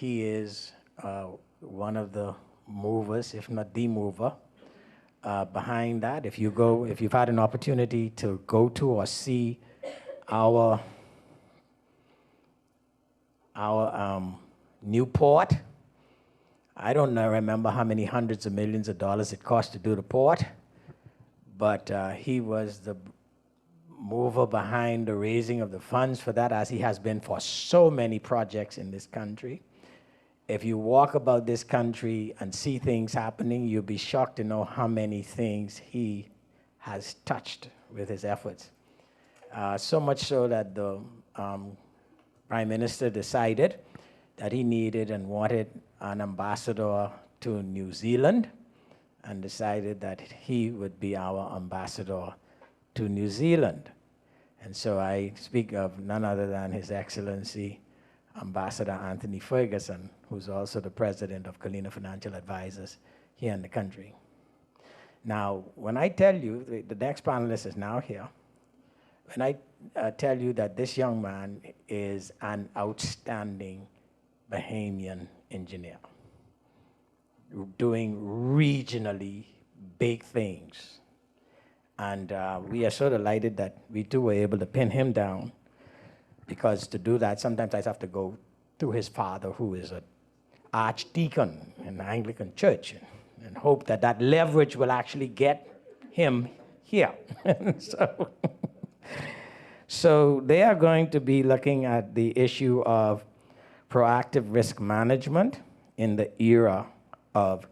he is one of the movers, if not the mover, behind that. If you've had an opportunity to go to or see our new port, I don't know, remember how many hundreds of millions of dollars it cost to do the port, but he was the mover behind the raising of the funds for that, as he has been for so many projects in this country. If you walk about this country and see things happening, you'll be shocked to know how many things he has touched with his efforts. So much so that the Prime Minister decided that he needed and wanted an ambassador to New Zealand, and decided that he would be our ambassador to New Zealand. And so I speak of none other than His Excellency Ambassador Anthony Ferguson, who's also the president of Colina Financial Advisors here in the country. Now, when I tell you, the next panelist is now here, when I tell you that this young man is an outstanding Bahamian engineer, doing regionally big things. And we are so delighted that we too were able to pin him down, because to do that, sometimes I have to go to his father, who is an archdeacon in the Anglican Church, and hope that that leverage will actually get him here. So they are going to be looking at the issue of proactive risk management in the era of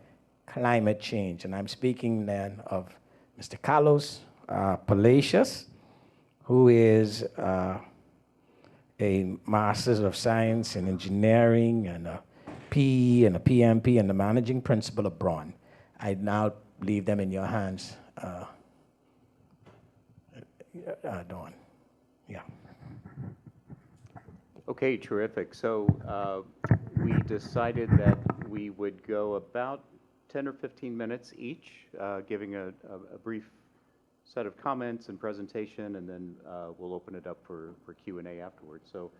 climate change. And I'm speaking then of Mr. Carlos Palacios, who is a Master's of Science in Engineering and a PE and a PMP and the managing principal of Braun. I now leave them in your hands, Dawn. Yeah. Okay, terrific. So we decided that we would go about 10 or 15 minutes each, giving a brief set of comments and presentation, and then we'll open it up for Q&A afterwards. So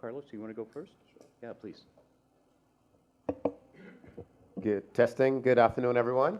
Carlos, do you want to go first? Sure. Yeah, please. Good. Testing. Good afternoon, everyone.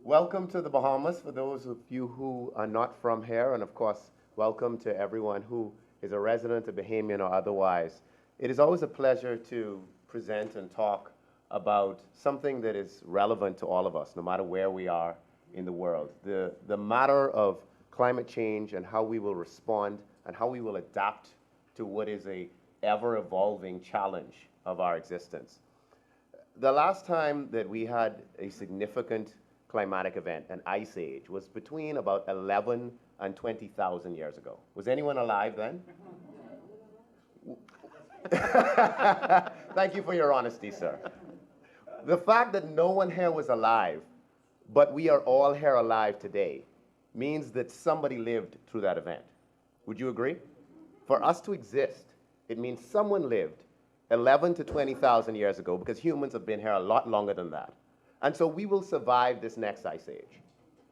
Welcome to the Bahamas for those of you who are not from here, and of course, welcome to everyone who is a resident, a Bahamian, or otherwise. It is always a pleasure to present and talk about something that is relevant to all of us, no matter where we are in the world. The matter of climate change and how we will respond and how we will adapt to what is a ever-evolving challenge of our existence. The last time that we had a significant climatic event, an ice age, was between about 11 and 20,000 years ago. Was anyone alive then? Thank you for your honesty, sir. The fact that no one here was alive, but we are all here alive today, means that somebody lived through that event. Would you agree? For us to exist, it means someone lived 11 to 20,000 years ago, because humans have been here a lot longer than that. And so we will survive this next ice age.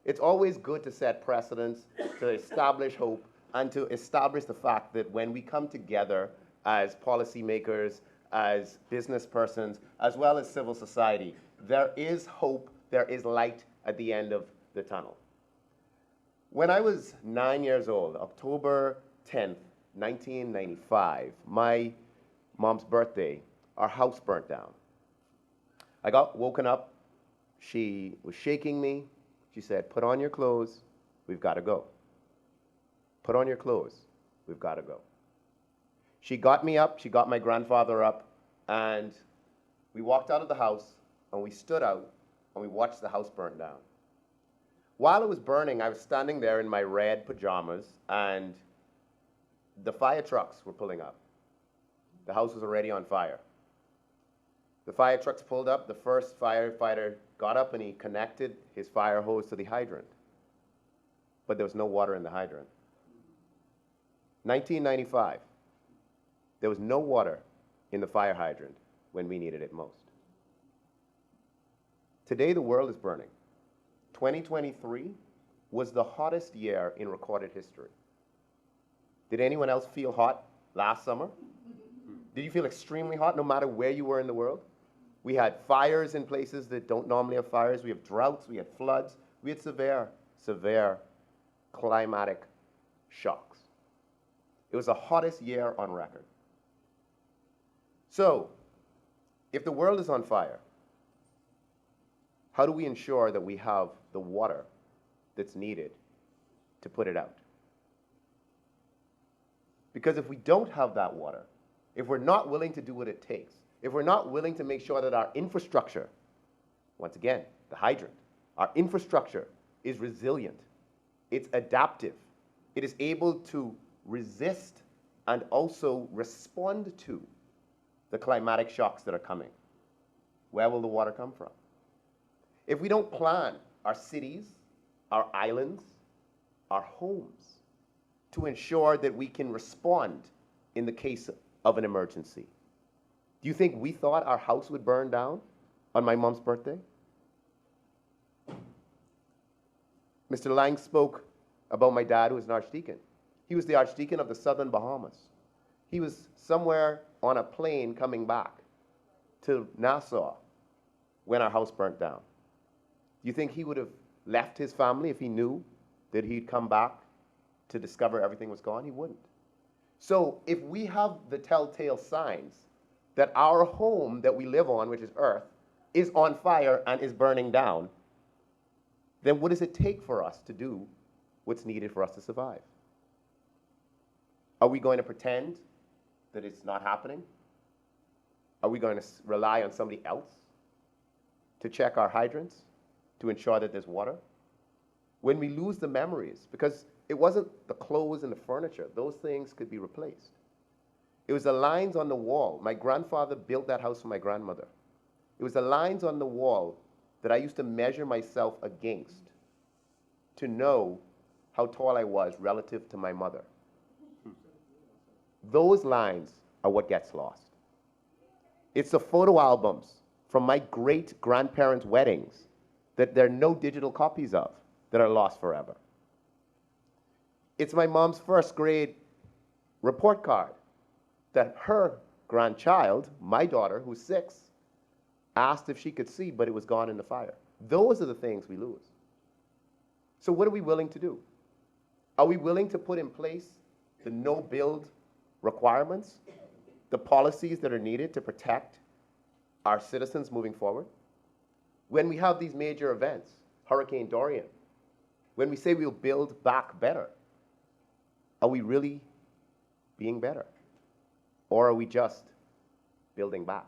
It's always good to set precedents, to establish hope, and to establish the fact that when we come together as policymakers, as business persons, as well as civil society, there is hope, there is light at the end of the tunnel. When I was 9 years old, October 10th, 1995, my mom's birthday, our house burnt down. I got woken up. She was shaking me. She said, "Put on your clothes, we've got to go. Put on your clothes, we've got to go." She got me up, she got my grandfather up, and we walked out of the house, and we stood out, and we watched the house burn down. While it was burning, I was standing there in my red pajamas, and the fire trucks were pulling up. The house was already on fire. The fire trucks pulled up. The first firefighter got up and he connected his fire hose to the hydrant. But there was no water in the hydrant. 1995. There was no water in the fire hydrant when we needed it most. Today the world is burning. 2023 was the hottest year in recorded history. Did anyone else feel hot last summer? Did you feel extremely hot no matter where you were in the world? We had fires in places that don't normally have fires. We have droughts. We had floods. We had severe climatic shocks. It was the hottest year on record. So, if the world is on fire, how do we ensure that we have the water that's needed to put it out? Because if we don't have that water, if we're not willing to do what it takes, if we're not willing to make sure that our infrastructure, once again, the hydrant, our infrastructure is resilient, it's adaptive, it is able to resist and also respond to the climatic shocks that are coming, where will the water come from? If we don't plan our cities, our islands, our homes to ensure that we can respond in the case of an emergency, do you think we thought our house would burn down on my mom's birthday? Mr. Lang spoke about my dad, who was an archdeacon. He was the archdeacon of the southern Bahamas. He was somewhere on a plane coming back to Nassau when our house burnt down. Do you think he would have left his family if he knew that he'd come back to discover everything was gone? He wouldn't. So if we have the telltale signs that our home that we live on, which is Earth, is on fire and is burning down, then what does it take for us to do what's needed for us to survive? Are we going to pretend that it's not happening? Are we going to rely on somebody else to check our hydrants, to ensure that there's water? When we lose the memories, because it wasn't the clothes and the furniture, those things could be replaced. It was the lines on the wall. My grandfather built that house for my grandmother. It was the lines on the wall that I used to measure myself against to know how tall I was relative to my mother. Those lines are what gets lost. It's the photo albums from my great-grandparents' weddings that there are no digital copies of that are lost forever. It's my mom's first grade report card that her grandchild, my daughter, who's 6, asked if she could see, but it was gone in the fire. Those are the things we lose. So what are we willing to do? Are we willing to put in place the no-build requirements, the policies that are needed to protect our citizens moving forward? When we have these major events, Hurricane Dorian, when we say we'll build back better, are we really being better? Or are we just building back?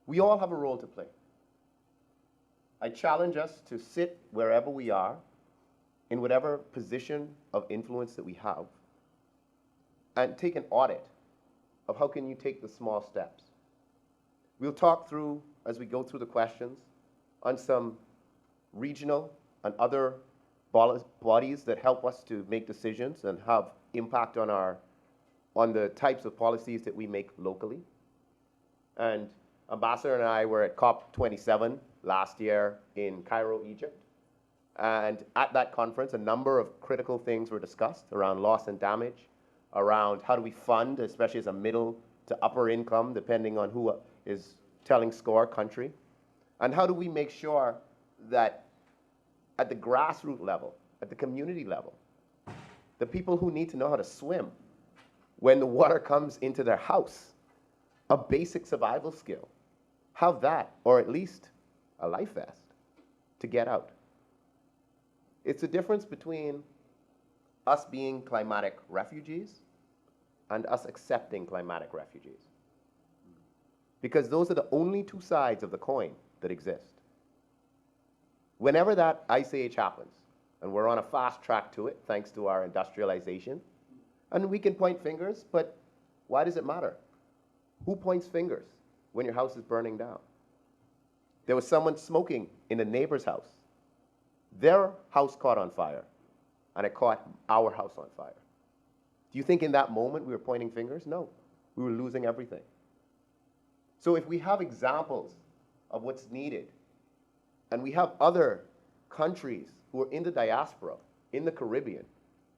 We all have a role to play. I challenge us to sit wherever we are, in whatever position of influence that we have, and take an audit of how can you take the small steps. We'll talk through, as we go through the questions, on some regional and other bodies that help us to make decisions and have impact on the types of policies that we make locally. And Ambassador and I were at COP27 last year in Cairo, Egypt. And at that conference, a number of critical things were discussed around loss and damage, around how do we fund, especially as a middle to upper income, depending on who is telling score country, and how do we make sure that at the grassroots level, at the community level, the people who need to know how to swim when the water comes into their house, a basic survival skill, have that, or at least a life vest to get out. It's the difference between us being climatic refugees and us accepting climatic refugees. Because those are the only two sides of the coin that exist. Whenever that ice age happens, and we're on a fast track to it thanks to our industrialization, and we can point fingers, but why does it matter? Who points fingers when your house is burning down? There was someone smoking in a neighbor's house. Their house caught on fire, and it caught our house on fire. Do you think in that moment we were pointing fingers? No, we were losing everything. So if we have examples of what's needed, and we have other countries who are in the diaspora, in the Caribbean,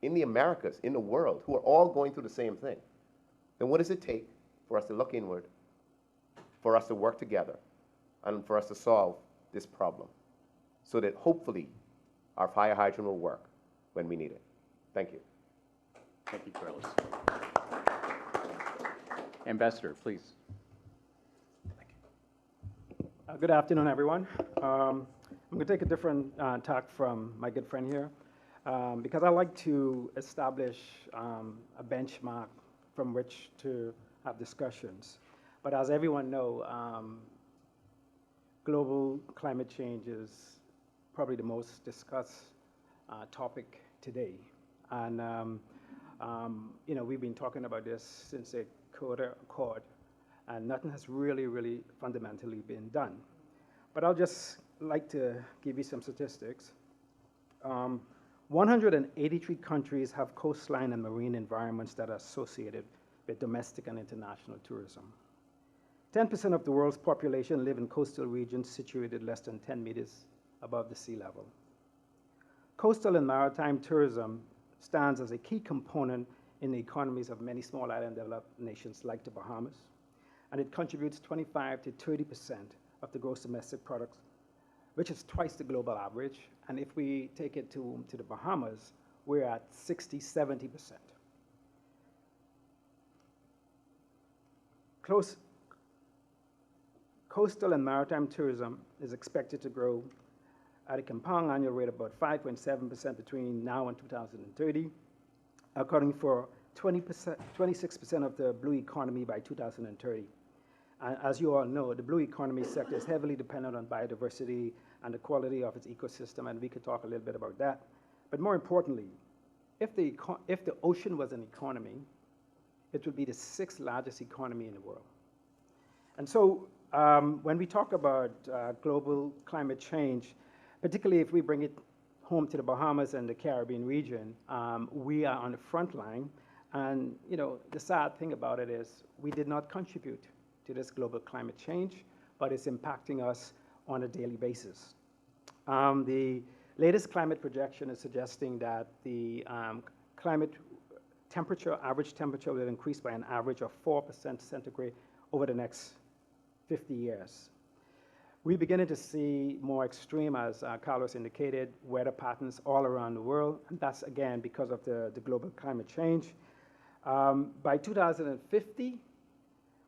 in the Americas, in the world, who are all going through the same thing, then what does it take for us to look inward, for us to work together, and for us to solve this problem so that hopefully our fire hydrant will work when we need it? Thank you. Thank you, Carlos. Ambassador, please. Good afternoon, everyone. I'm going to take a different tack from my good friend here because I like to establish a benchmark from which to have discussions. But as everyone knows, global climate change is probably the most discussed topic today. And, you know, we've been talking about this since the Kyoto Accord, and nothing has really fundamentally been done. But I'll just like to give you some statistics. 183 countries have coastline and marine environments that are associated with domestic and international tourism. 10% of the world's population live in coastal regions situated less than 10 meters above the sea level. Coastal and maritime tourism stands as a key component in the economies of many small island developed nations like the Bahamas, and it contributes 25 to 30% of the gross domestic product, which is twice the global average. And if we take it to the Bahamas, we're at 60, 70%. Coastal and maritime tourism is expected to grow at a compound annual rate of about 5.7% between now and 2030, accounting for 26% of the blue economy by 2030. And as you all know, the blue economy sector is heavily dependent on biodiversity and the quality of its ecosystem, and we could talk a little bit about that. But more importantly, if the ocean was an economy, it would be the 6th largest economy in the world. And so when we talk about global climate change, particularly if we bring it home to the Bahamas and the Caribbean region, we are on the front line. And you know, the sad thing about it is we did not contribute to this global climate change, but it's impacting us on a daily basis. The latest climate projection is suggesting that the average temperature will increase by an average of 4% centigrade over the next 50 years. We're beginning to see more extreme, as Carlos indicated, weather patterns all around the world, and that's again because of the global climate change. By 2050,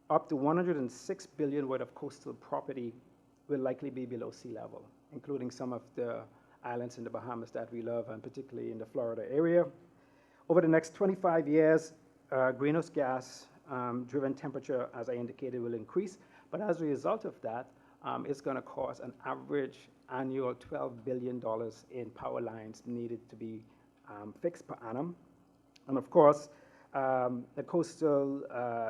up to 106 billion worth of coastal property will likely be below sea level, including some of the islands in the Bahamas that we love, and particularly in the Florida area. Over the next 25 years, greenhouse gas driven temperature, as I indicated, will increase. But as a result of that, it's going to cost an average annual $12 billion in power lines needed to be fixed per annum. And of course, the coastal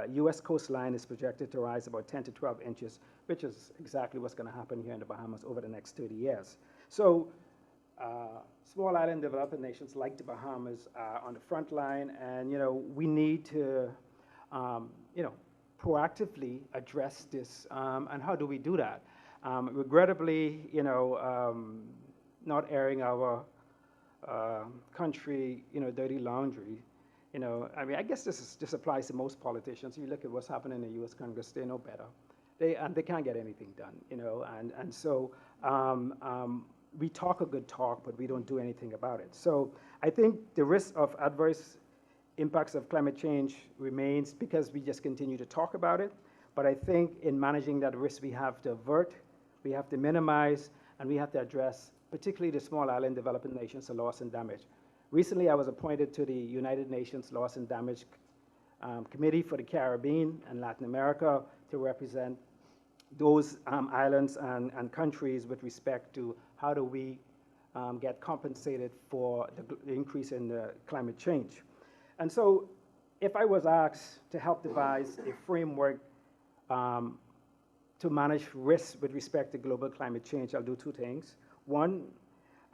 U.S. coastline is projected to rise about 10 to 12 inches, which is exactly what's going to happen here in the Bahamas over the next 30 years. So small island developing nations like the Bahamas are on the front line, and you know, we need to you know, proactively address this. And how do we do that? Regrettably, you know, not airing our country, you know, dirty laundry. You know, I mean, I guess this applies to most politicians. You look at what's happening in the U.S. Congress; they know better. They can't get anything done. You know, and so we talk a good talk, but we don't do anything about it. So I think the risk of adverse impacts of climate change remains because we just continue to talk about it. But I think in managing that risk, we have to avert, we have to minimize, and we have to address, particularly the small island developing nations, the loss and damage. Recently, I was appointed to the United Nations Loss and Damage Committee for the Caribbean and Latin America to represent those islands and countries with respect to how do we get compensated for the increase in the climate change. And so if I was asked to help devise a framework to manage risks with respect to global climate change, I'll do two things. One,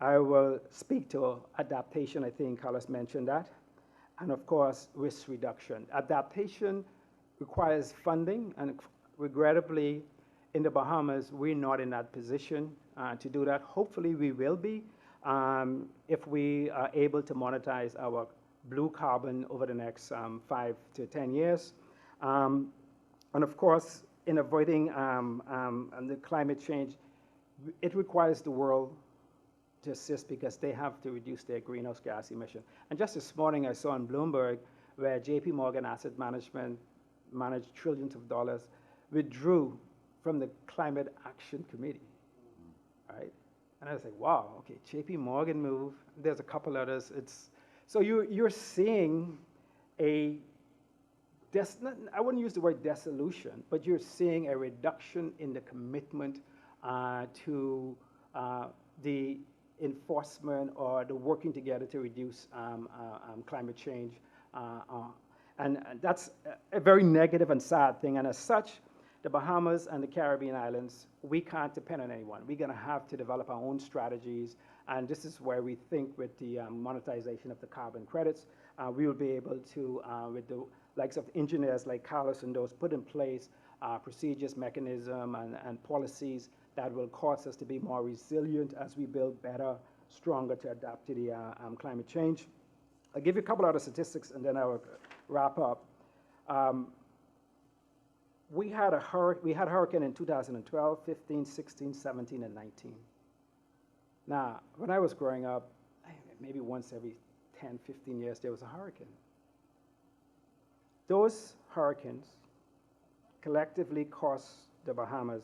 I will speak to adaptation. I think Carlos mentioned that. And of course, risk reduction. Adaptation requires funding, and regrettably, in the Bahamas, we're not in that position to do that. Hopefully, we will be if we are able to monetize our blue carbon over the next 5 to 10 years. And of course, in avoiding the climate change, it requires the world to assist because they have to reduce their greenhouse gas emission. And just this morning, I saw on Bloomberg where JP Morgan Asset Management managed trillions of dollars, withdrew from the Climate Action Committee, right? And I was like, wow, okay, JP Morgan move, there's a couple others. So you're seeing I wouldn't use the word dissolution, but you're seeing a reduction in the commitment to the enforcement or the working together to reduce climate change. And that's a very negative and sad thing. And as such, the Bahamas and the Caribbean islands, we can't depend on anyone. We're going to have to develop our own strategies. And this is where we think with the monetization of the carbon credits, we will be able to, with the likes of engineers like Carlos and those, put in place procedures, mechanism, and policies that will cause us to be more resilient as we build better, stronger to adapt to the climate change. I'll give you a couple other statistics and then I will wrap up. We had a hurricane in 2012, 15, 16, 17, and 19. Now, when I was growing up, maybe once every 10, 15 years, there was a hurricane. Those hurricanes collectively cost the Bahamas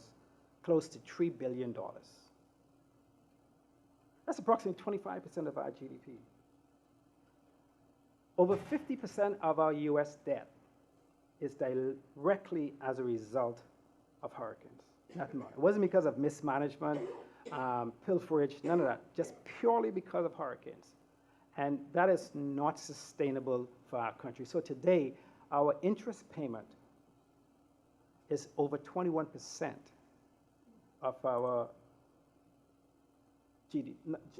close to $3 billion. That's approximately 25% of our GDP. Over 50% of our US debt is directly as a result of hurricanes. Nothing more. It wasn't because of mismanagement, pilferage, none of that. Just purely because of hurricanes. And that is not sustainable for our country. So today, our interest payment is over 21% of our GDP,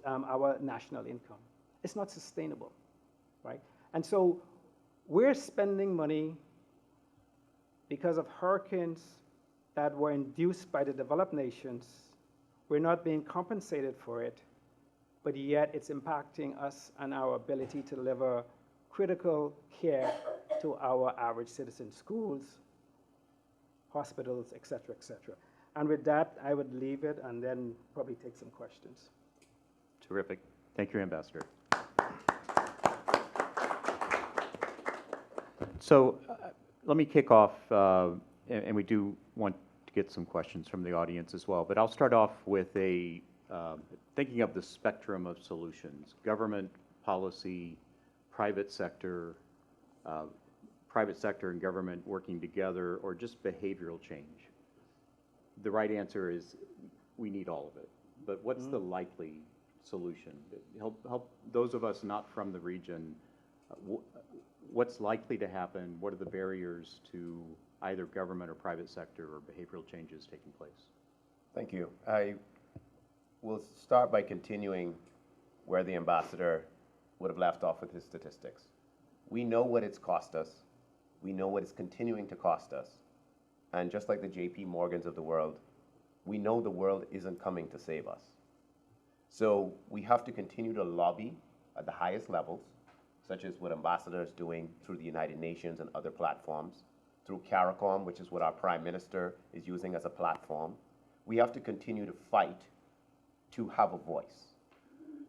our national income. It's not sustainable, right? And so we're spending money because of hurricanes that were induced by the developed nations. We're not being compensated for it, but yet it's impacting us and our ability to deliver critical care to our average citizen, schools, hospitals, et cetera, et cetera. And with that, I would leave it and then probably take some questions. Terrific. Thank you, Ambassador. So let me kick off, and we do want to get some questions from the audience as well, but I'll start off with thinking of the spectrum of solutions: government, policy, private sector and government working together, or just behavioral change. The right answer is we need all of it, but what's the likely solution? Help those of us not from the region, what's likely to happen? What are the barriers to either government or private sector or behavioral changes taking place? Thank you. I will start by continuing where the ambassador would have left off with his statistics. We know what it's cost us. We know what it's continuing to cost us. And just like the JP Morgans of the world, we know the world isn't coming to save us. So we have to continue to lobby at the highest levels, such as what Ambassador is doing through the United Nations and other platforms, through CARICOM, which is what our Prime Minister is using as a platform. We have to continue to fight to have a voice.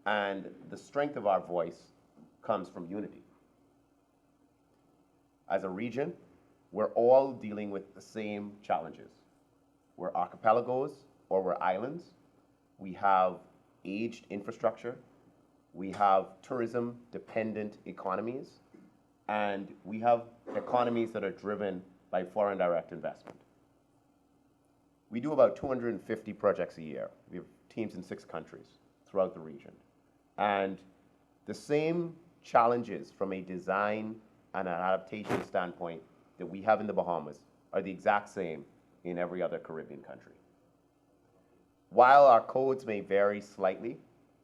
And the strength of our voice comes from unity. As a region, we're all dealing with the same challenges. We're archipelagos or we're islands. We have aged infrastructure. We have tourism-dependent economies. And we have economies that are driven by foreign direct investment. We do about 250 projects a year. We have teams in 6 countries throughout the region. And the same challenges from a design and an adaptation standpoint that we have in the Bahamas are the exact same in every other Caribbean country. While our codes may vary slightly,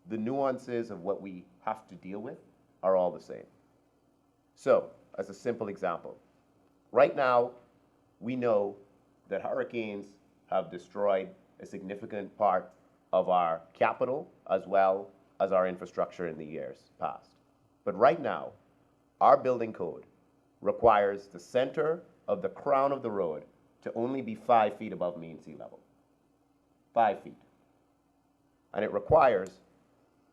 the nuances of what we have to deal with are all the same. So, as a simple example, right now, we know that hurricanes have destroyed a significant part of our capital as well as our infrastructure in the years past. But right now, our building code requires the center of the crown of the road to only be 5 feet above mean sea level. 5 feet. And it requires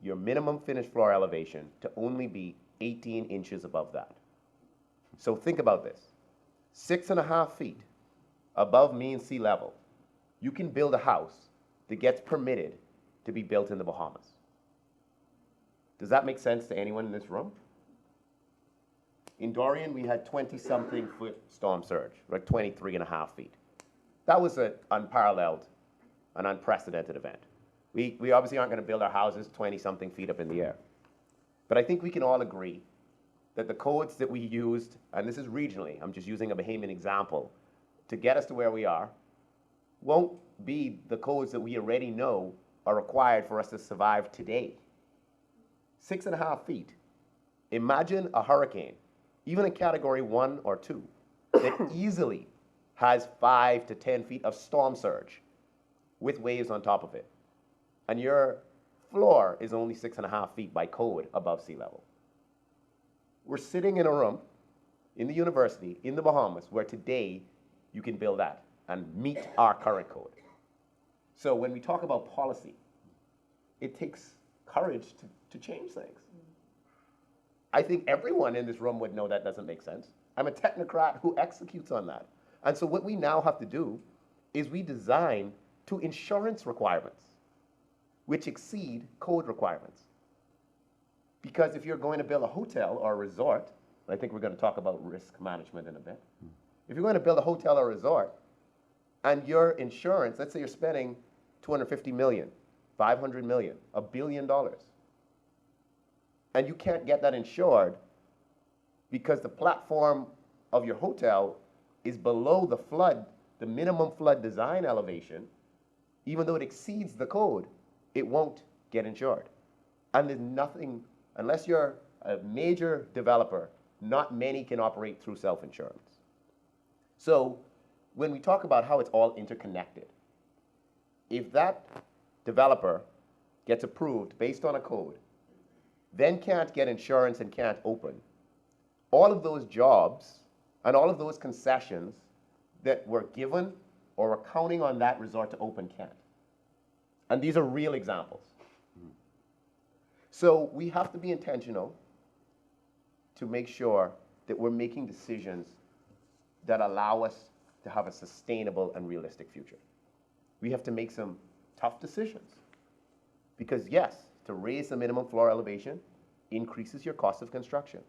your minimum finished floor elevation to only be 18 inches above that. So think about this. 6.5 feet above mean sea level, you can build a house that gets permitted to be built in the Bahamas. Does that make sense to anyone in this room? In Dorian, we had 20-something foot storm surge, like 23.5 feet. That was an unparalleled, an unprecedented event. We obviously aren't going to build our houses 20-something feet up in the air. But I think we can all agree that the codes that we used, and this is regionally, I'm just using a Bahamian example, to get us to where we are, won't be the codes that we already know are required for us to survive today. 6.5 feet. Imagine a hurricane, even a category 1 or 2, that easily has 5 to 10 feet of storm surge with waves on top of it. And your floor is only 6.5 feet by code above sea level. We're sitting in a room in the university in the Bahamas where today you can build that and meet our current code. So when we talk about policy, it takes courage to change things. I think everyone in this room would know that doesn't make sense. I'm a technocrat who executes on that. And so what we now have to do is we design to insurance requirements, which exceed code requirements. Because if you're going to build a hotel or a resort, I think we're going to talk about risk management in a bit. If you're going to build a hotel or a resort, and your insurance, let's say you're spending $250 million, $500 million, $1 billion, and you can't get that insured because the platform of your hotel is below the flood, the minimum flood design elevation, even though it exceeds the code, it won't get insured. And there's nothing, unless you're a major developer, not many can operate through self-insurance. So when we talk about how it's all interconnected, if that developer gets approved based on a code, then can't get insurance and can't open, all of those jobs and all of those concessions that were given or were counting on that resort to open can't. And these are real examples. So we have to be intentional to make sure that we're making decisions that allow us to have a sustainable and realistic future. We have to make some tough decisions. Because yes, to raise the minimum floor elevation increases your cost of construction.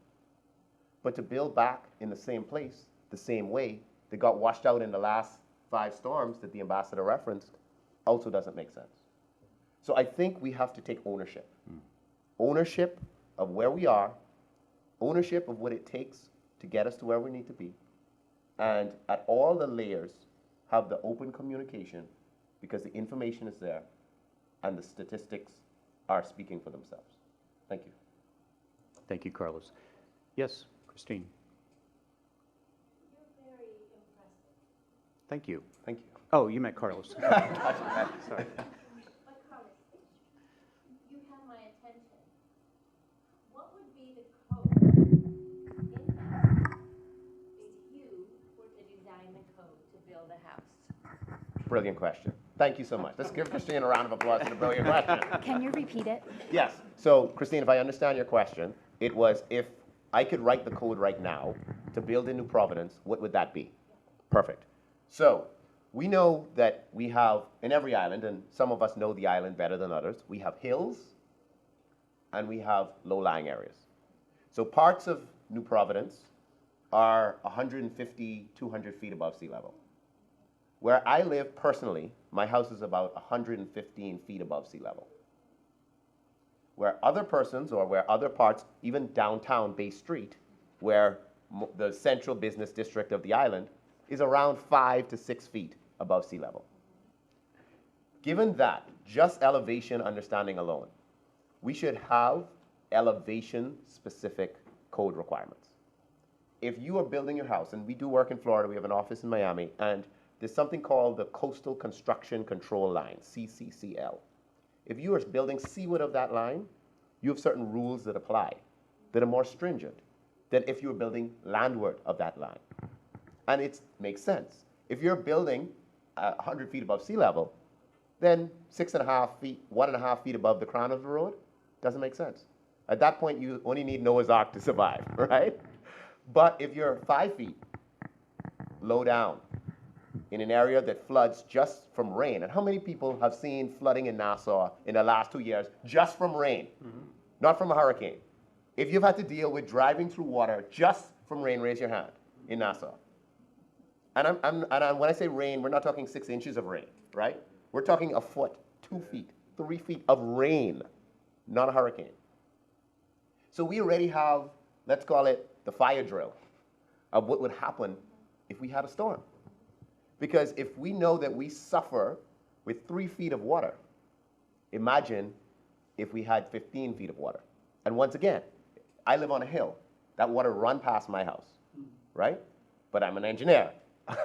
But to build back in the same place, the same way, that got washed out in the last 5 storms that the ambassador referenced, also doesn't make sense. So I think we have to take ownership. Ownership of where we are, ownership of what it takes to get us to where we need to be, and at all the layers have the open communication because the information is there and the statistics are speaking for themselves. Thank you. Thank you, Carlos. Yes, Christine. You're very impressive. Thank you. Thank you. Oh, you meant Carlos. Sorry. But Carlos, you have my attention. What would be the code in that if you were to design the code to build a house? Brilliant question. Thank you so much. Let's give Christine a round of applause for the brilliant question. Can you repeat it? Yes. So, Christine, if I understand your question, it was if I could write the code right now to build in New Providence, what would that be? Perfect. So, we know that we have, in every island, and some of us know the island better than others, we have hills and we have low-lying areas. So parts of New Providence are 150, 200 feet above sea level. Where I live personally, my house is about 115 feet above sea level. Where other persons, or where other parts, even downtown Bay Street, where the central business district of the island, is around 5 to 6 feet above sea level. Given that, just elevation understanding alone, we should have elevation-specific code requirements. If you are building your house, and we do work in Florida, we have an office in Miami, and there's something called the Coastal Construction Control Line, CCCL. If you are building seaward of that line, you have certain rules that apply that are more stringent than if you were building landward of that line. And it makes sense. If you're building 100 feet above sea level, then 6.5 feet, 1.5 feet above the crown of the road doesn't make sense. At that point, you only need Noah's Ark to survive, right? But if you're 5 feet low down in an area that floods just from rain, and how many people have seen flooding in Nassau in the last 2 years just from rain, not from a hurricane? If you've had to deal with driving through water just from rain, raise your hand in Nassau. And when I say rain, we're not talking 6 inches of rain, right? We're talking a foot, 2 feet, 3 feet of rain, not a hurricane. So we already have, let's call it the fire drill of what would happen if we had a storm. Because if we know that we suffer with 3 feet of water, imagine if we had 15 feet of water. And once again, I live on a hill. That water run past my house, right? But I'm an engineer.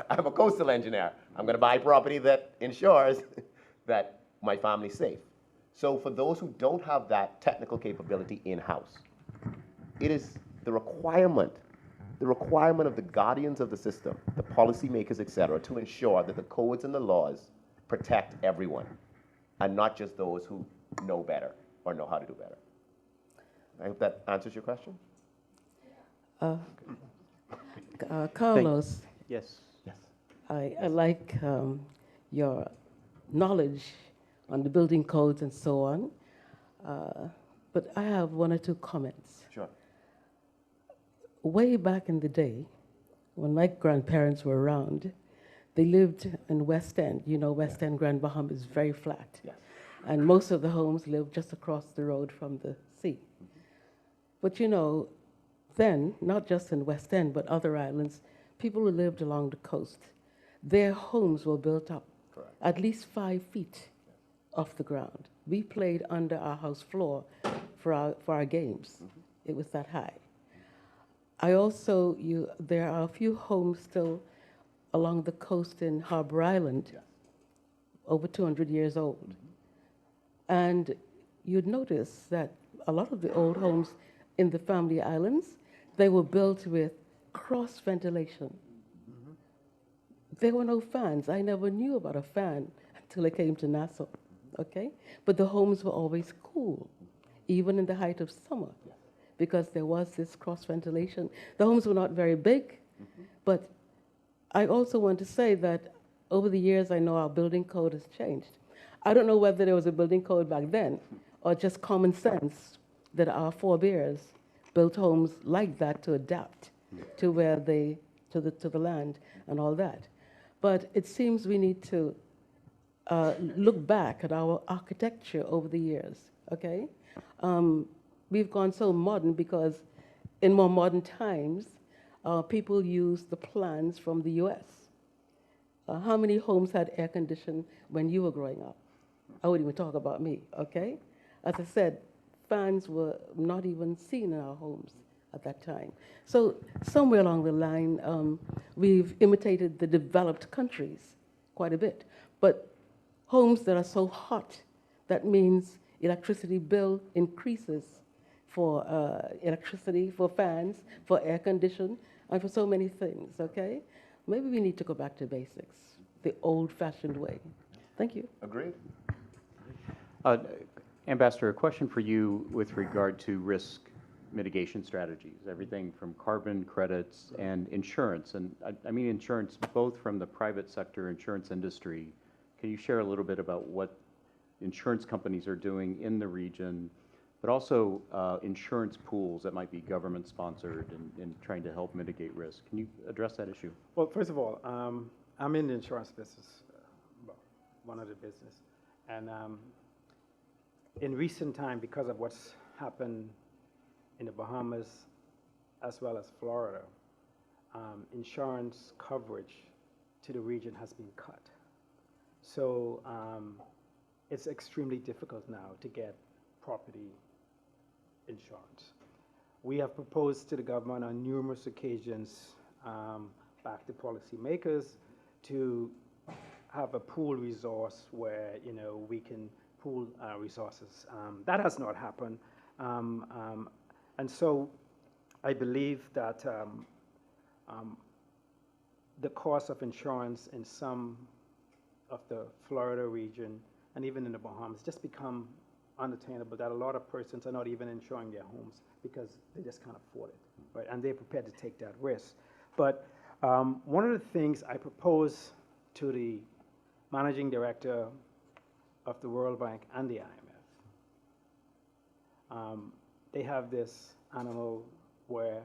I'm a coastal engineer. I'm going to buy property that ensures that my family's safe. So for those who don't have that technical capability in-house, it is the requirement of the guardians of the system, the policymakers, et cetera, to ensure that the codes and the laws protect everyone and not just those who know better or know how to do better. I hope that answers your question. Carlos, Yes. Yes. I like your knowledge on the building codes and so on, but I have one or two comments. Sure. Way back in the day, when my grandparents were around, they lived in West End. You know, West End, Grand Bahama is very flat. Yes. And most of the homes lived just across the road from the sea. But you know, then, not just in West End, but other islands, people who lived along the coast, their homes were built up at least 5 feet off the ground. We played under our house floor for our games. It was that high. There are a few homes still along the coast in Harbor Island, over 200 years old. And you'd notice that a lot of the old homes in the family islands, they were built with cross ventilation. There were no fans. I never knew about a fan until I came to Nassau, okay? But the homes were always cool, even in the height of summer, because there was this cross ventilation. The homes were not very big, but I also want to say that over the years, I know our building code has changed. I don't know whether there was a building code back then or just common sense that our forebears built homes like that to adapt to where to the land and all that. But it seems we need to look back at our architecture over the years, okay? We've gone so modern because in more modern times, people use the plans from the US. How many homes had air conditioning when you were growing up? I wouldn't even talk about me, okay? As I said, fans were not even seen in our homes at that time. So somewhere along the line, we've imitated the developed countries quite a bit. But homes that are so hot, that means electricity bill increases for electricity, for fans, for air conditioning, and for so many things, okay? Maybe we need to go back to basics, the old-fashioned way. Thank you. Agreed. Ambassador, a question for you with regard to risk mitigation strategies, everything from carbon credits and insurance. And I mean insurance both from the private sector insurance industry. Can you share a little bit about what insurance companies are doing in the region, but also insurance pools that might be government sponsored and trying to help mitigate risk? Can you address that issue? Well, first of all, I'm in the insurance business, well, one of the business. And in recent time, because of what's happened in the Bahamas as well as Florida, insurance coverage to the region has been cut. So it's extremely difficult now to get property insurance. We have proposed to the government on numerous occasions, back to policymakers, to have a pool resource where we can pool resources. That has not happened, and so I believe that the cost of insurance in some of the Florida region and even in the Bahamas just become unattainable, that a lot of persons are not even insuring their homes because they just can't afford it, right? And they're prepared to take that risk. But one of the things I propose to the managing director of the World Bank and the IMF, they have this animal where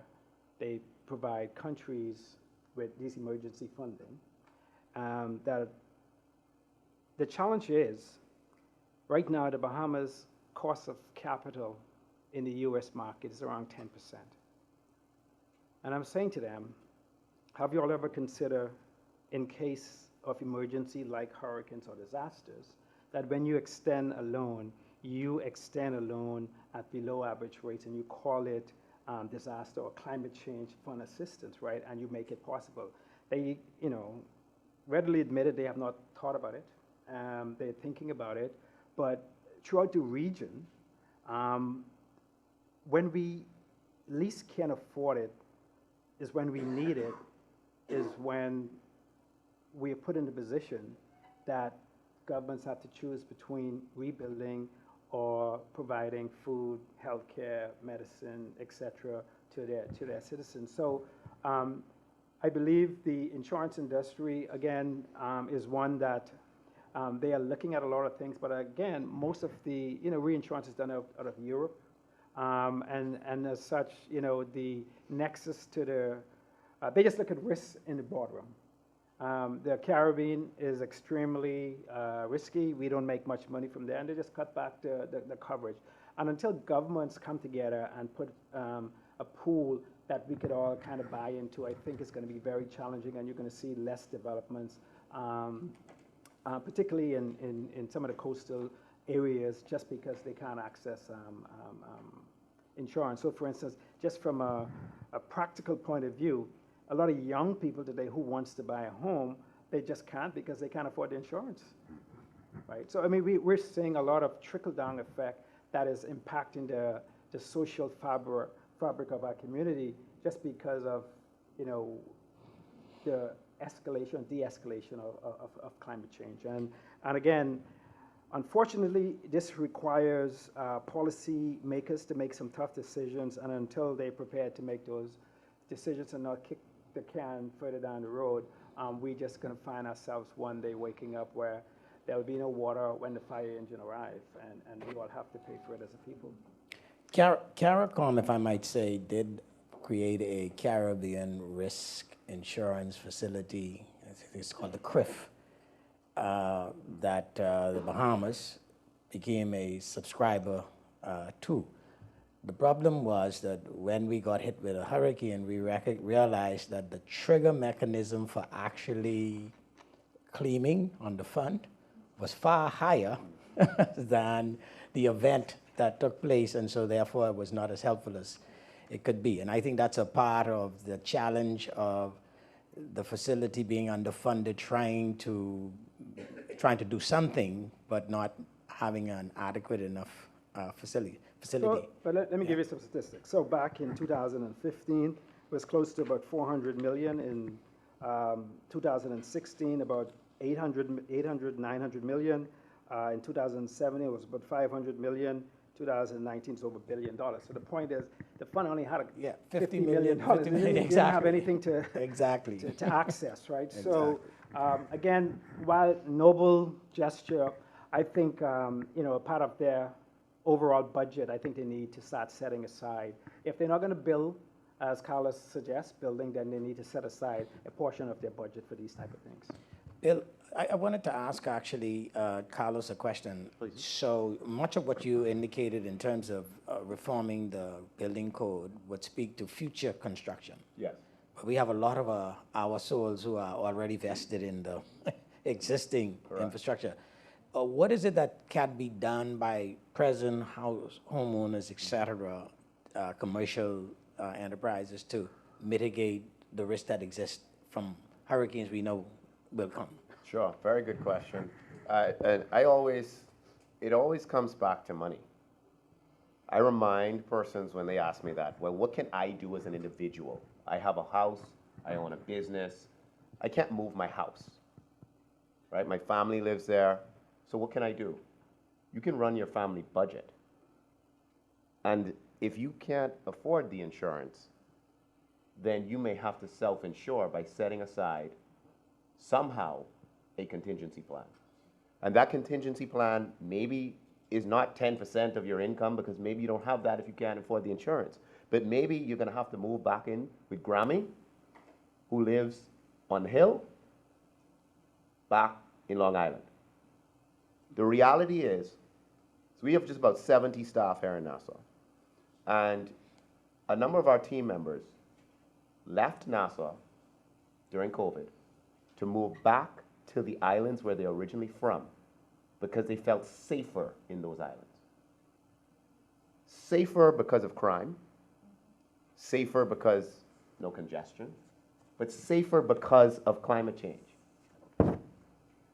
they provide countries with these emergency funding. That the challenge is, right now, the Bahamas' cost of capital in the US market is around 10%. And I'm saying to them, have you all ever considered, in case of emergency like hurricanes or disasters, that when you extend a loan, you extend a loan at below average rates and you call it disaster or climate change fund assistance, right? And you make it possible. They, readily admitted they have not thought about it. They're thinking about it, but throughout the region, when we least can afford it is when we need it, is when we are put in the position that governments have to choose between rebuilding or providing food, healthcare, medicine, et cetera, to their citizens. So I believe the insurance industry, again, is one that they are looking at a lot of things, but again, most of the reinsurance is done out of Europe, and as such, the nexus to they just look at risks in the boardroom. The Caribbean is extremely risky. We don't make much money from there, and they just cut back the coverage. And until governments come together and put a pool that we could all kind of buy into, I think it's going to be very challenging, and you're going to see less developments, particularly in some of the coastal areas, just because they can't access insurance. So, for instance, just from a practical point of view, a lot of young people today who wants to buy a home, they just can't because they can't afford the insurance, right? So, I mean, we're seeing a lot of trickle-down effect that is impacting the social fabric of our community just because of, the escalation, de-escalation of climate change. And again, unfortunately, this requires policy makers to make some tough decisions, and until they're prepared to make those decisions and not kick the can further down the road, we're just going to find ourselves one day waking up where there'll be no water when the fire engine arrives, and we all have to pay for it as a people. CARICOM, if I might say, did create a Caribbean risk insurance facility. I think it's called the CRIF, that the Bahamas became a subscriber to. The problem was that when we got hit with a hurricane, we realized that the trigger mechanism for actually claiming on the fund was far higher than the event that took place, and so therefore it was not as helpful as it could be. And I think that's a part of the challenge of the facility being underfunded, trying to do something, but not having an adequate enough facility. So, but let me give you some statistics. So back in 2015, it was close to about 400 million. In 2016, about 900 million. In 2017, it was about 500 million. 2019 is over $1 billion. So the point is, the fund only had $50 million. $50 million, It didn't have anything to exactly to access, right? Exactly. So again, while noble gesture, I think a part of their overall budget, I think they need to start setting aside. If they're not going to build, as Carlos suggests, building, then they need to set aside a portion of their budget for these type of things. Bill, I wanted to ask actually Carlos a question. Please. So much of what you indicated in terms of reforming the building code would speak to future construction. Yes. But we have a lot of our souls who are already vested in the existing infrastructure. What is it that can be done by present homeowners, et cetera, commercial enterprises to mitigate the risk that exists from hurricanes we know will come? Sure, very good question. And it always comes back to money. I remind persons when they ask me that, well, what can I do as an individual? I have a house, I own a business, I can't move my house, right? My family lives there, so what can I do? You can run your family budget. And if you can't afford the insurance, then you may have to self-insure by setting aside somehow a contingency plan. And that contingency plan maybe is not 10% of your income, because maybe you don't have that if you can't afford the insurance. But maybe you're going to have to move back in with Grammy, who lives on the hill, back in Long Island. The reality is, so we have just about 70 staff here in Nassau. And a number of our team members left Nassau during COVID to move back to the islands where they're originally from, because they felt safer in those islands. Safer because of crime, safer because no congestion, but safer because of climate change.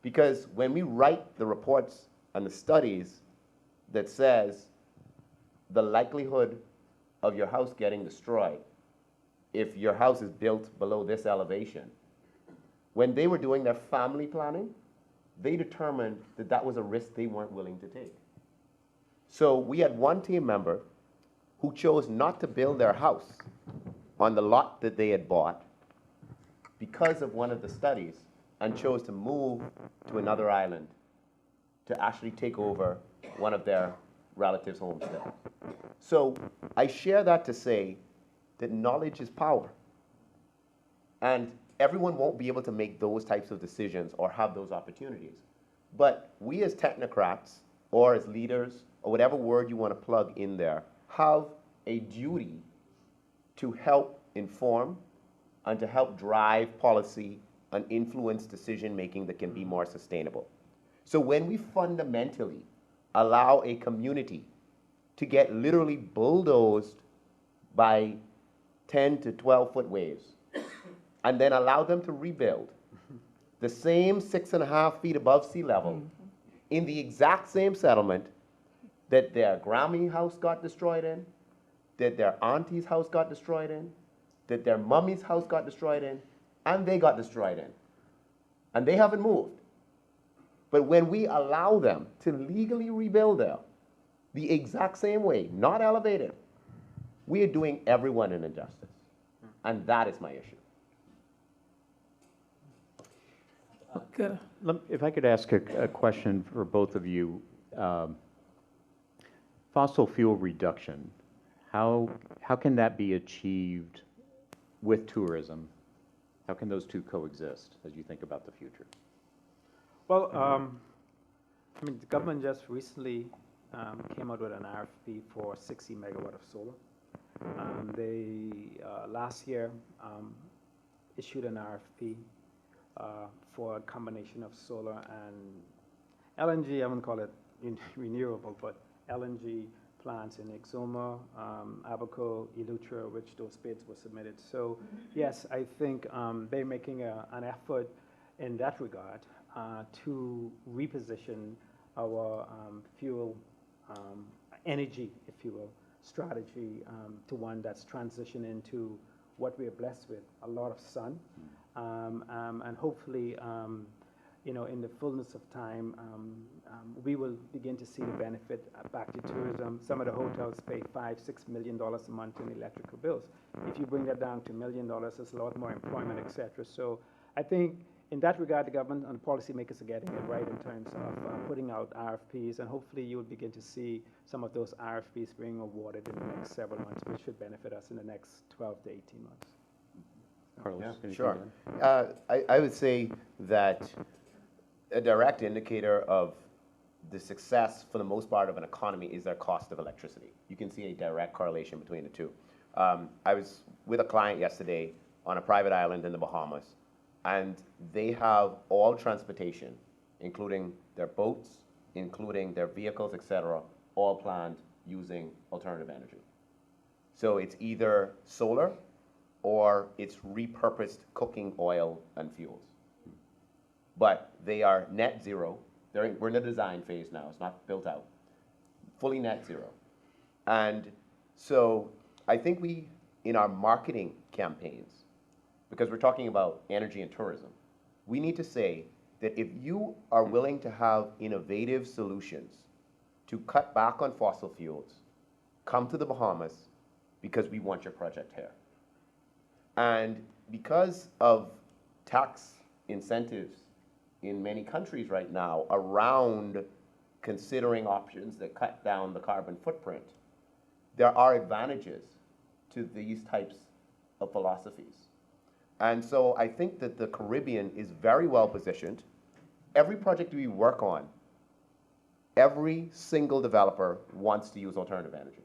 Because when we write the reports and the studies that says the likelihood of your house getting destroyed if your house is built below this elevation, when they were doing their family planning, they determined that that was a risk they weren't willing to take. So we had one team member who chose not to build their house on the lot that they had bought because of one of the studies, and chose to move to another island to actually take over one of their relatives' homestead. So I share that to say that knowledge is power. And everyone won't be able to make those types of decisions or have those opportunities. But we as technocrats, or as leaders, or whatever word you want to plug in there, have a duty to help inform and to help drive policy and influence decision-making that can be more sustainable. So when we fundamentally allow a community to get literally bulldozed by 10 to 12-foot waves, and then allow them to rebuild the same 6.5 feet above sea level in the exact same settlement that their Grammy house got destroyed in, that their auntie's house got destroyed in, that their mummy's house got destroyed in, and they got destroyed in. And they haven't moved. But when we allow them to legally rebuild there the exact same way, not elevated, we are doing everyone an injustice. And that is my issue. Good. If I could ask a question for both of you. Fossil fuel reduction, how can that be achieved with tourism? How can those two coexist as you think about the future? Well, I mean, the government just recently came out with an RFP for 60 megawatt of solar. They last year issued an RFP for a combination of solar and LNG. I wouldn't call it renewable, but LNG plants in Exuma, Abaco, Eleuthera, which those bids were submitted. So yes, I think they're making an effort in that regard to reposition our fuel, energy, if you will, strategy to one that's transitioned into what we are blessed with, a lot of sun, and hopefully, you know, in the fullness of time, we will begin to see the benefit back to tourism. Some of the hotels pay $5-6 million a month in electrical bills. If you bring that down to $1 million, there's a lot more employment, et cetera. So I think in that regard, the government and policymakers are getting it right in terms of putting out RFPs, and hopefully you'll begin to see some of those RFPs being awarded in the next several months, which should benefit us in the next 12 to 18 months. Carlos, Yeah, anything sure. to add? I would say that a direct indicator of the success, for the most part, of an economy is their cost of electricity. You can see a direct correlation between the two. I was with a client yesterday on a private island in the Bahamas, and they have all transportation, including their boats, including their vehicles, et cetera, all planned using alternative energy. So it's either solar or it's repurposed cooking oil and fuels. But they are net zero. We're in the design phase now. It's not built out. Fully net zero. And so I think we, in our marketing campaigns, because we're talking about energy and tourism, we need to say that if you are willing to have innovative solutions to cut back on fossil fuels, come to the Bahamas because we want your project here. And because of tax incentives in many countries right now around considering options that cut down the carbon footprint, there are advantages to these types of philosophies. And so I think that the Caribbean is very well positioned. Every project we work on, every single developer wants to use alternative energy.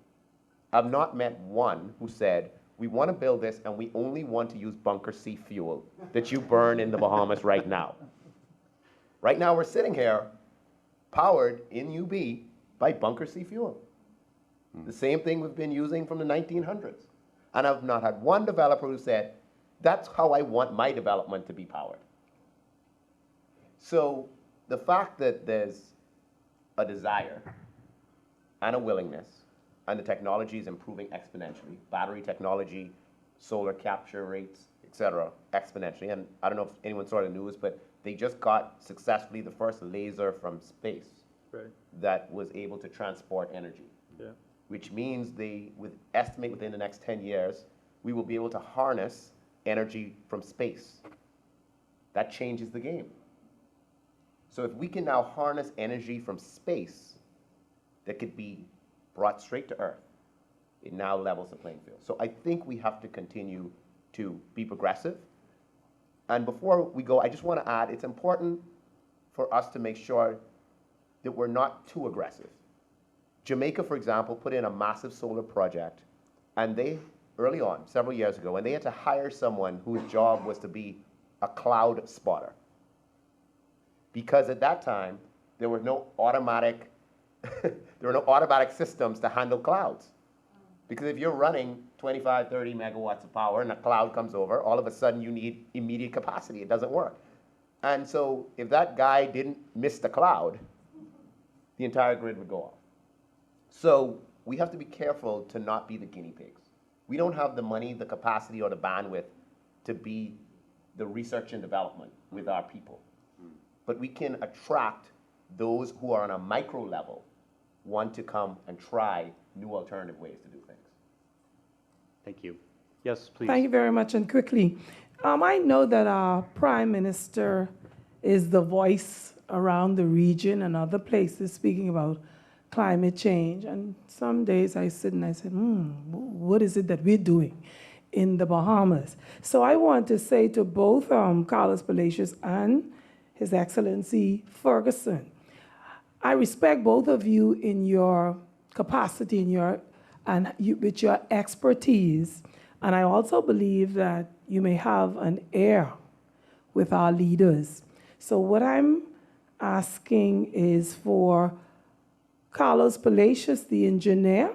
I've not met one who said, we want to build this and we only want to use bunker C fuel that you burn in the Bahamas right now. Right now we're sitting here powered in UB by bunker C fuel. The same thing we've been using from the 1900s. And I've not had one developer who said, that's how I want my development to be powered. So the fact that there's a desire and a willingness, and the technology is improving exponentially, battery technology, solar capture rates, et cetera, exponentially. And I don't know if anyone saw the news, but they just got successfully the first laser from space that was able to transport energy. Which means they would estimate within the next 10 years, we will be able to harness energy from space. That changes the game. So if we can now harness energy from space that could be brought straight to Earth, it now levels the playing field. So I think we have to continue to be progressive. And before we go, I just want to add, it's important for us to make sure that we're not too aggressive. Jamaica, for example, put in a massive solar project, and they, early on, several years ago, and they had to hire someone whose job was to be a cloud spotter. Because at that time, there were no automatic systems to handle clouds. Because if you're running 25, 30 megawatts of power and a cloud comes over, all of a sudden you need immediate capacity. It doesn't work. And so if that guy didn't miss the cloud, the entire grid would go off. So we have to be careful to not be the guinea pigs. We don't have the money, the capacity, or the bandwidth to be the research and development with our people. But we can attract those who are on a micro level, want to come and try new alternative ways to do things. Thank you. Yes, please. Thank you very much. And quickly, I know that our Prime Minister is the voice around the region and other places speaking about climate change. And some days I sit and I say, what is it that we're doing in the Bahamas? So I want to say to both Carlos Palacios and His Excellency Ferguson, I respect both of you in your capacity, with your expertise. And I also believe that you may have an air with our leaders. So what I'm asking is for Carlos Palacios, the engineer,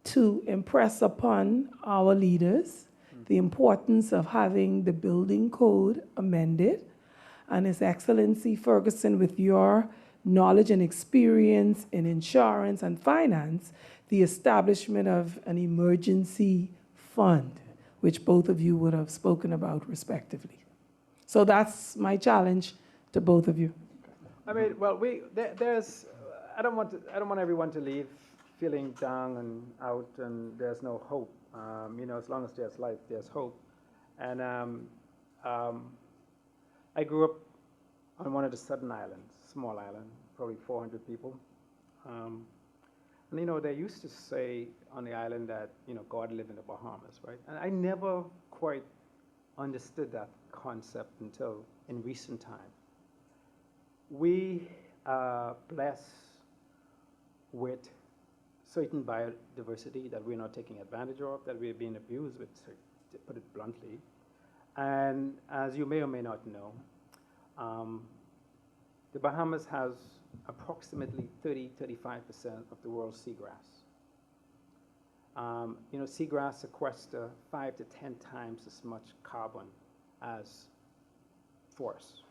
to impress upon our leaders the importance of having the building code amended, and His Excellency Ferguson, with your knowledge and experience in insurance and finance, the establishment of an emergency fund, which both of you would have spoken about respectively. So that's my challenge to both of you. I mean, well, I don't want everyone to leave feeling down and out and there's no hope. As long as there's life, there's hope. And I grew up on one of the southern islands, small island, probably 400 people. And they used to say on the island that, God lived in the Bahamas, right? And I never quite understood that concept until in recent time. We are blessed with certain biodiversity that we're not taking advantage of, that we're being abused with, to put it bluntly. And as you may or may not know, the Bahamas has approximately 35% of the world's seagrass. Seagrass sequester 5 to 10 times as much carbon as forests.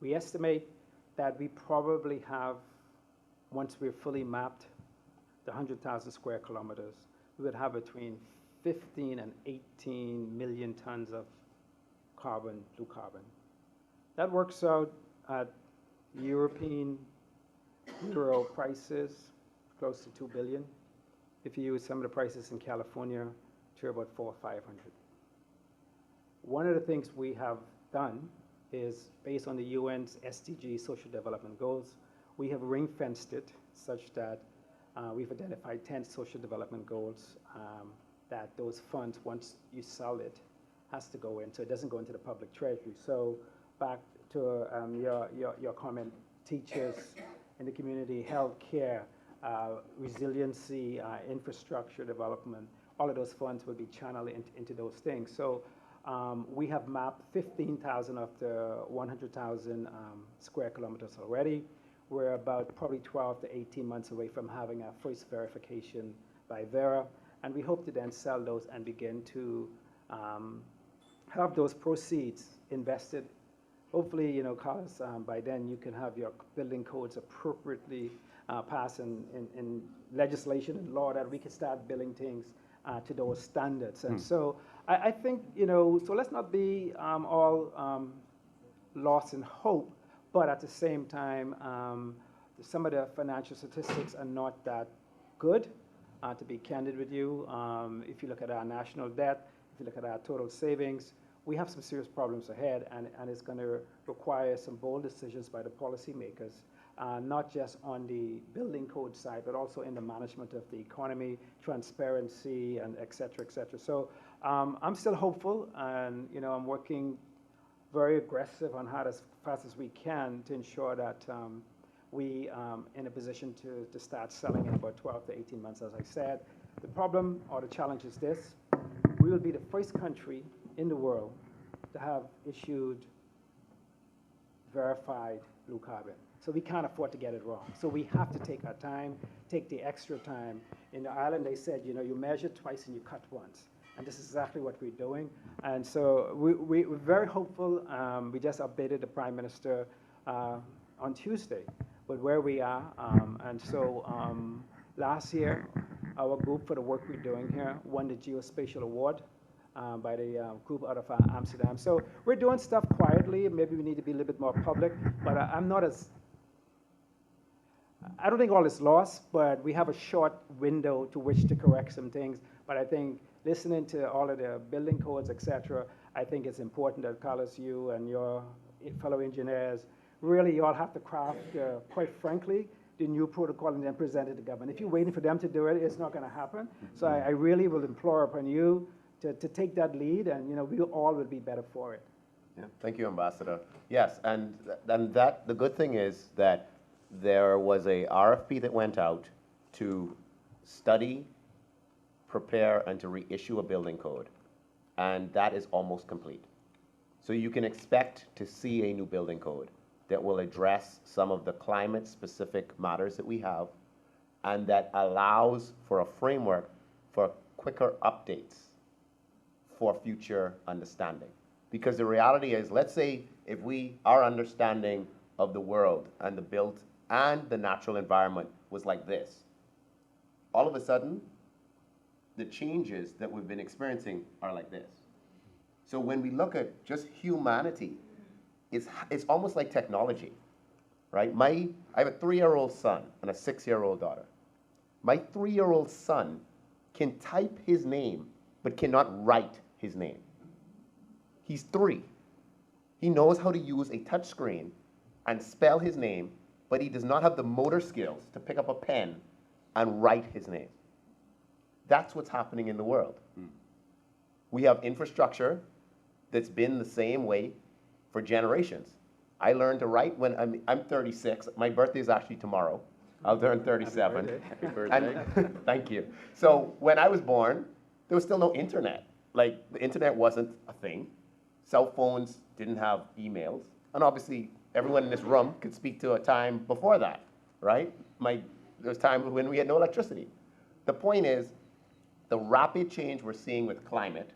We estimate that we probably have, once we're fully mapped, the 100,000 square kilometers, we would have between 15 and 18 million tons of carbon, blue carbon, That works out at European euro prices, close to 2 billion. If you use some of the prices in California, to about 400 or 500. One of the things we have done is based on the UN's SDG social development goals, we have ring-fenced it such that we've identified 10 social development goals that those funds, once you sell it, has to go in, so it doesn't go into the public treasury. So back to your comment, teachers in the community, healthcare, resiliency, infrastructure development, all of those funds will be channeled into those things. So we have mapped 15,000 of the 100,000 square kilometers already. We're about probably 12 to 18 months away from having our first verification by Vera, and we hope to then sell those and begin to have those proceeds invested. Hopefully, you know, Carlos, by then you can have your building codes appropriately passed in legislation and law that we can start building things to those standards. And so I think, you know, so let's not be all lost in hope, but at the same time, some of the financial statistics are not that good, to be candid with you. If you look at our national debt, if you look at our total savings, we have some serious problems ahead, and it's going to require some bold decisions by the policymakers, not just on the building code side, but also in the management of the economy, transparency, and et cetera, et cetera. So I'm still hopeful, and you know, I'm working very aggressive on how as fast as we can to ensure that we in a position to start selling in about 12 to 18 months, as I said. The problem or the challenge is this: we will be the first country in the world to have issued verified blue carbon. So we can't afford to get it wrong. So we have to take our time, take the extra time. In Ireland, they said, you know, you measure twice and you cut once. And this is exactly what we're doing. And so we're very hopeful. We just updated the Prime Minister on Tuesday with where we are. And so last year, our group for the work we're doing here won the Geospatial Award by the group out of Amsterdam. So we're doing stuff quietly. Maybe we need to be a little bit more public, but I don't think all is lost, but we have a short window to which to correct some things. But I think listening to all of the building codes, et cetera, I think it's important that Carlos, you and your fellow engineers, really you all have to craft, quite frankly, the new protocol and then present it to government. If you're waiting for them to do it, it's not going to happen. So I really will implore upon you to take that lead, and you know, we all will be better for it. Yeah, thank you, Ambassador. Yes, and that the good thing is that there was a RFP that went out to study, prepare, and to reissue a building code, and that is almost complete. So you can expect to see a new building code that will address some of the climate-specific matters that we have, and that allows for a framework for quicker updates for future understanding. Because the reality is, let's say if our understanding of the world and the built and the natural environment was like this, all of a sudden, the changes that we've been experiencing are like this. So when we look at just humanity, it's almost like technology, right? I have a 3-year-old son and a 6-year-old daughter. My 3-year-old son can type his name, but cannot write his name. He's 3. He knows how to use a touch screen and spell his name, but he does not have the motor skills to pick up a pen and write his name. That's what's happening in the world. We have infrastructure that's been the same way for generations. I learned to write when I'm 36. My birthday is actually tomorrow. I'll turn 37. Happy birthday. Thank you. So when I was born, there was still no internet. Like, the internet wasn't a thing. Cell phones didn't have emails. And obviously, everyone in this room could speak to a time before that, right? There was times when we had no electricity. The point is, the rapid change we're seeing with climate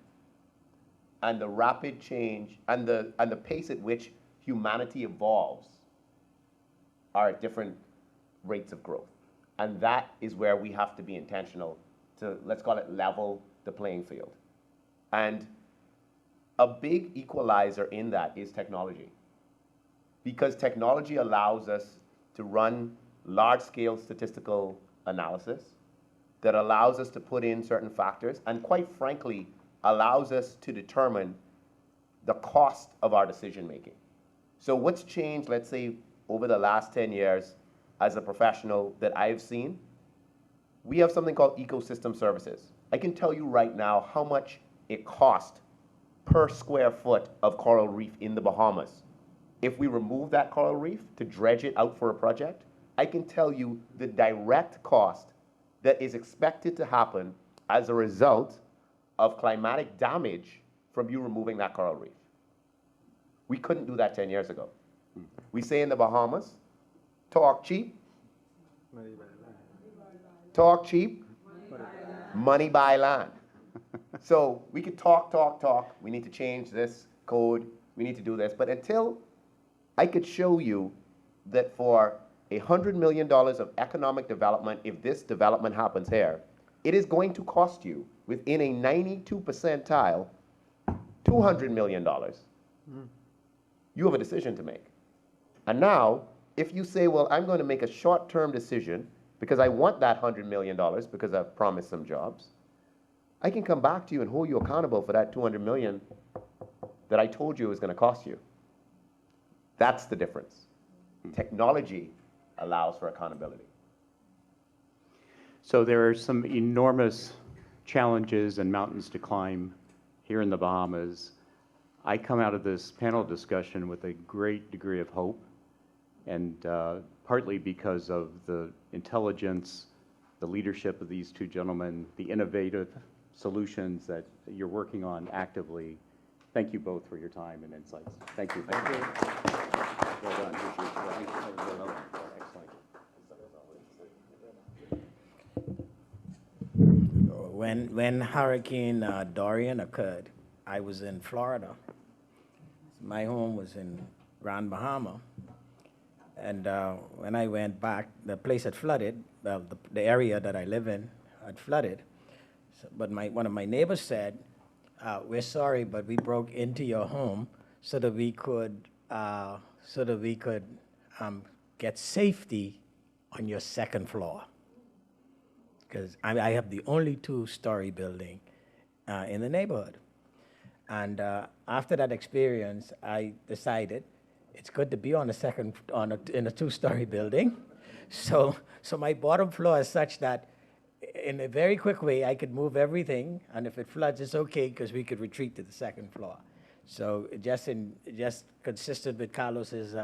and the rapid change and the pace at which humanity evolves are at different rates of growth. And that is where we have to be intentional to, let's call it, level the playing field. And a big equalizer in that is technology. because technology allows us to run large-scale statistical analysis that allows us to put in certain factors and, quite frankly, allows us to determine the cost of our decision-making. So what's changed, let's say, over the last 10 years as a professional that I've seen? We have something called ecosystem services. I can tell you right now how much it cost per square foot of coral reef in the Bahamas. If we remove that coral reef to dredge it out for a project, I can tell you the direct cost that is expected to happen as a result of climatic damage from you removing that coral reef. We couldn't do that 10 years ago. We say in the Bahamas, talk cheap, talk cheap, money buy land. So we could talk, we need to change this code, we need to do this, but until I could show you that for $100 million of economic development, if this development happens here, it is going to cost you, within a 92 percentile, $200 million. You have a decision to make. And now, if you say, well, I'm going to make a short-term decision because I want that $100 million because I've promised some jobs, I can come back to you and hold you accountable for that $200 million that I told you was going to cost you. That's the difference. Technology allows for accountability. So there are some enormous challenges and mountains to climb here in the Bahamas. I come out of this panel discussion with a great degree of hope, and partly because of the intelligence, the leadership of these two gentlemen, the innovative solutions that you're working on actively. Thank you both for your time and insights. Thank you. Thank you. Well done. Excellent. When Hurricane Dorian occurred, I was in Florida. My home was in Grand Bahama. And when I went back, the place had flooded. Well, the area that I live in had flooded. So, but one of my neighbors said, we're sorry, but we broke into your home so that we could get safety on your second floor. Because I have the only two-story building in the neighborhood. And after that experience, I decided it's good to be on in a two-story building. So my bottom floor is such that in a very quick way, I could move everything, and if it floods, it's okay because we could retreat to the second floor. So just consistent with Carlos's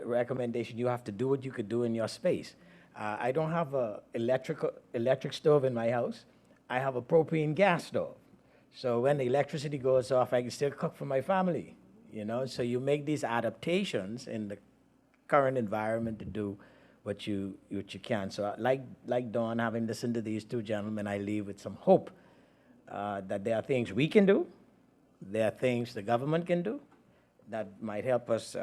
recommendation, you have to do what you could do in your space. I don't have an electric stove in my house. I have a propane gas stove. So when the electricity goes off, I can still cook for my family, you know? So you make these adaptations in the current environment to do what you can. So like Dawn, having listened to these two gentlemen, I leave with some hope that there are things we can do, there are things the government can do that might help us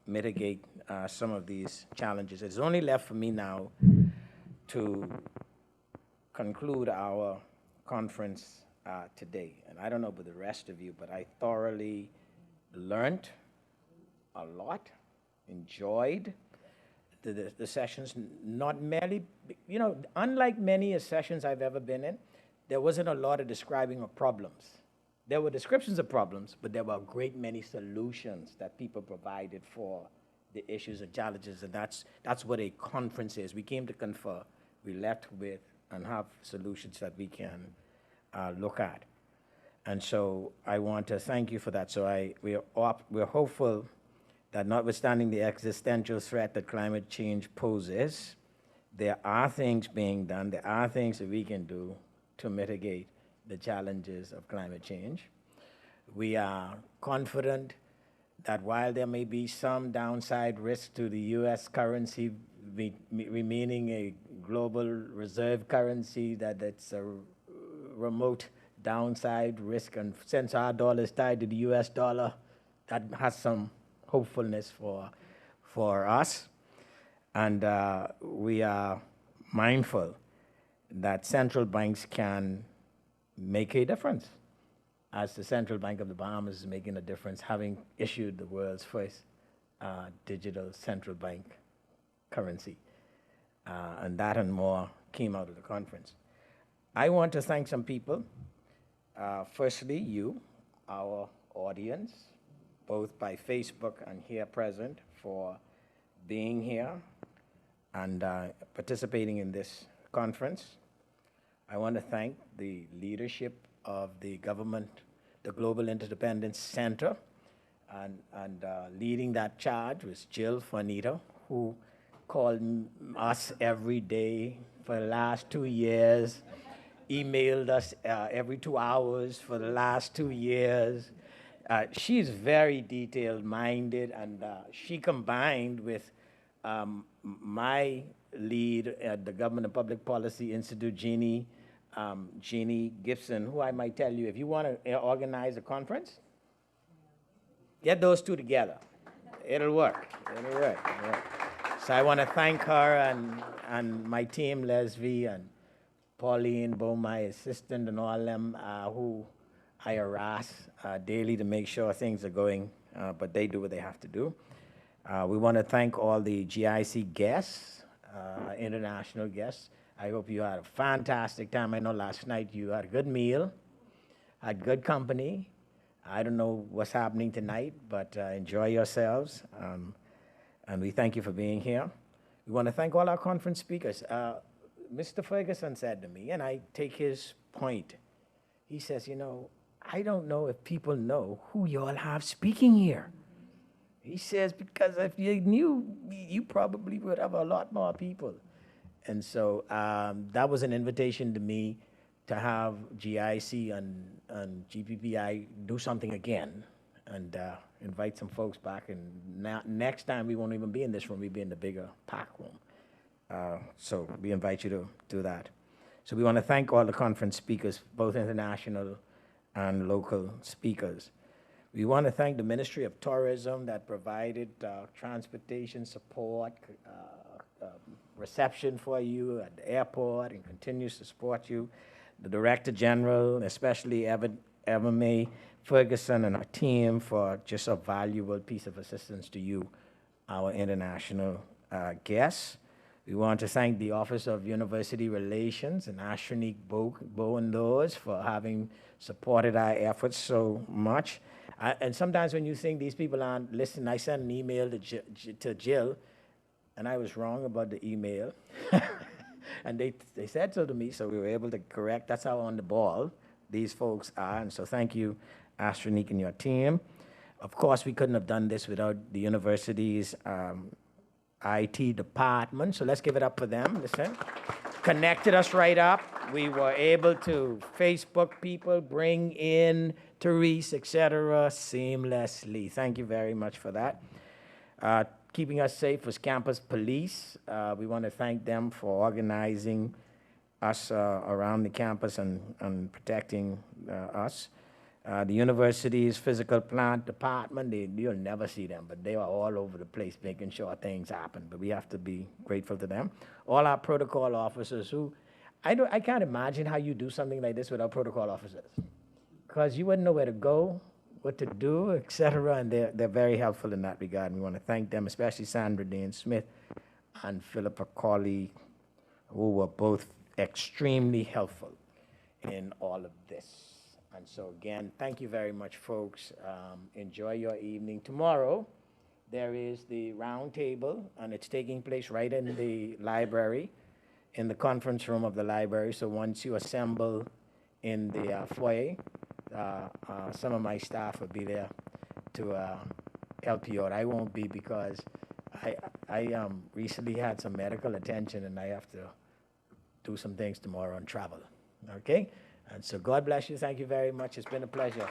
mitigate some of these challenges. It's only left for me now to conclude our conference today. And I don't know about the rest of you, but I thoroughly learned a lot, enjoyed the sessions, not merely, you know, unlike many sessions I've ever been in, there wasn't a lot of describing of problems. There were descriptions of problems, but there were a great many solutions that people provided for the issues and challenges, and that's what a conference is. We came to confer, we left with and have solutions that we can look at. And so I want to thank you for that. So we're hopeful that notwithstanding the existential threat that climate change poses, there are things being done, there are things that we can do to mitigate the challenges of climate change. We are confident that while there may be some downside risk to the US currency remaining a global reserve currency, that it's a remote downside risk, and since our dollar is tied to the US dollar, that has some hopefulness for us. And we are mindful that central banks can make a difference, as the Central Bank of the Bahamas is making a difference, having issued the world's first digital central bank currency. And that and more came out of the conference. I want to thank some people. Firstly, you, our audience, both by Facebook and here present, for being here and participating in this conference. I want to thank the leadership of the government, the Global Interdependence Center, and leading that charge was Jill Juanita, who called us every day for the last 2 years, emailed us every 2 hours for the last 2 years. She's very detailed-minded, and she combined with my lead at the Government and Public Policy Institute, Jeannie Gibson, who I might tell you, if you want to organize a conference, get those two together. It'll work. It'll work. Yeah. So I want to thank her and my team, Leslie and Pauline, both my assistant, and all them who I harass daily to make sure things are going, but they do what they have to do. We want to thank all the GIC guests, international guests. I hope you had a fantastic time. I know last night you had a good meal, had good company. I don't know what's happening tonight, but enjoy yourselves. And we thank you for being here. We want to thank all our conference speakers. Mr. Ferguson said to me, and I take his point, he says, you know, I don't know if people know who you all have speaking here. He says, because if you knew, you probably would have a lot more people. And so that was an invitation to me to have GIC and GPPI do something again and invite some folks back. And next time we won't even be in this room, we'll be in the bigger pack room. So we invite you to do that. So we want to thank all the conference speakers, both international and local speakers. We want to thank the Ministry of Tourism that provided transportation support, reception for you at the airport and continues to support you. The Director General, especially Eva May Ferguson and her team, for just a valuable piece of assistance to you, our international guests. We want to thank the Office of University Relations and Ashronique Bowendoes for having supported our efforts so much. And sometimes when you think these people aren't listening, I sent an email to Jill, and I was wrong about the email. And they said so to me, so we were able to correct. That's how on the ball these folks are. And so thank you, Ashronique and your team. Of course, we couldn't have done this without the university's IT department, so let's give it up for them. Listen, connected us right up. We were able to Facebook people, bring in Therese, etc., seamlessly. Thank you very much for that. Keeping us safe was Campus Police. We want to thank them for organizing us around the campus and protecting us. The university's physical plant department, you'll never see them, but they are all over the place making sure things happen, but we have to be grateful to them. All our protocol officers who, I can't imagine how you do something like this without protocol officers, because you wouldn't know where to go, what to do, etc., and they're very helpful in that regard, and we want to thank them, especially Sandra Dane Smith and Philippa Colley, who were both extremely helpful in all of this. And so again, thank you very much, folks. Enjoy your evening. Tomorrow, there is the round table, and it's taking place right in the library, in the conference room of the library. So once you assemble in the foyer, some of my staff will be there to help you out. I won't be because I recently had some medical attention, and I have to do some things tomorrow and travel. Okay? And so God bless you. Thank you very much. It's been a pleasure.